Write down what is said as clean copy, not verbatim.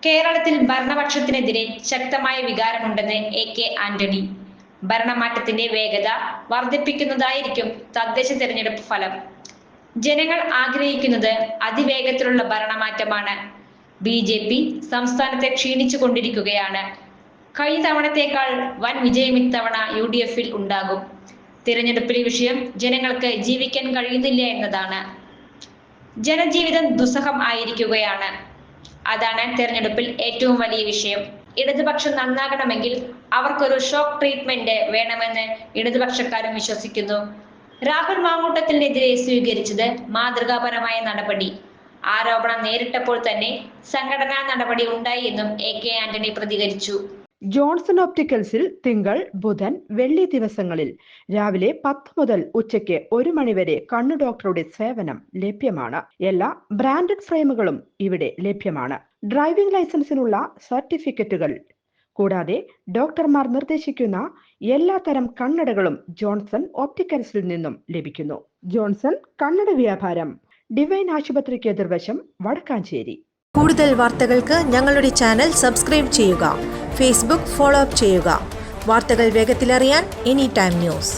കേരളത്തിൽ ഭരണപക്ഷത്തിനെതിരെ ശക്തമായ വികാരമുണ്ടെന്ന് എ.കെ. ആന്റണി. ഭരണമാറ്റത്തിന്റെ വേഗത വർദ്ധിപ്പിക്കുന്നതായിരിക്കും തദ്ദേശ തെരഞ്ഞെടുപ്പ് ഫലം. ജനങ്ങൾ ആഗ്രഹിക്കുന്നത് അതിവേഗത്തിലുള്ള ഭരണമാറ്റമാണ്. ബി.ജെ.പി. സംസ്ഥാനത്തെ ക്ഷീണിച്ചുകൊണ്ടിരിക്കുകയാണ്. കഴിഞ്ഞ തവണത്തേക്കാൾ വൻ വിജയം ഇത്തവണ യു.ഡി.എഫിൽ ഉണ്ടാകും. തിരഞ്ഞെടുപ്പിലെ വിഷയം ജനങ്ങൾക്ക് ജീവിക്കാൻ കഴിയുന്നില്ല എന്നതാണ്. ജനജീവിതം ദുസ്സഹം ആയിരിക്കുകയാണ്. അതാണ് തെരഞ്ഞെടുപ്പിൽ ഏറ്റവും വലിയ വിഷയം. ഇടതുപക്ഷം നന്നാകണമെങ്കിൽ അവർക്കൊരു ഷോക്ക് ട്രീറ്റ്മെന്റ് വേണമെന്ന് ഇടതുപക്ഷക്കാരും വിശ്വസിക്കുന്നു. രാഹുൽ മാങ്കൂട്ടത്തിനെതിരെ സ്വീകരിച്ചത് മാതൃകാപരമായ നടപടി. ആരോപണം നേരിട്ടപ്പോൾ തന്നെ സംഘടനാ നടപടി ഉണ്ടായി എന്നും എ.കെ. ആന്റണി പ്രതികരിച്ചു. ജോൺസൺ ഒപ്റ്റിക്കൽസിൽ തിങ്കൾ, ബുധൻ, വെള്ളി ദിവസങ്ങളിൽ രാവിലെ 10 മുതൽ ഉച്ചയ്ക്ക് 1 മണിവരെ കണ്ണു ഡോക്ടറുടെ സേവനം ലഭ്യമാണ്. എല്ലാ ബ്രാൻഡഡ് ഫ്രെയിമുകളും ഇവിടെ ലഭ്യമാണ്. ഡ്രൈവിംഗ് ലൈസൻസിനുള്ള സർട്ടിഫിക്കറ്റുകൾ കൂടാതെ ഡോക്ടർമാർ നിർദ്ദേശിക്കുന്ന എല്ലാത്തരം കണ്ണടകളും ജോൺസൺ ഒപ്റ്റിക്കൽസിൽ നിന്നും ലഭിക്കുന്നു. ജോൺസൺ കണ്ണട വ്യാപാരം, ഡിവൈൻ ആശുപത്രിക്ക് എതിർവശം, വടക്കാഞ്ചേരി. കൂടുതൽ വാർത്തകൾക്ക് ഞങ്ങളുടെ ചാനൽ സബ്സ്ക്രൈബ് ചെയ്യുക. ഫേസ്ബുക്ക് ഫോളോ അപ്പ് ചെയ്യുക. വാർത്തകൾ വേഗത്തിലറിയാൻ എനി ടൈം ന്യൂസ്.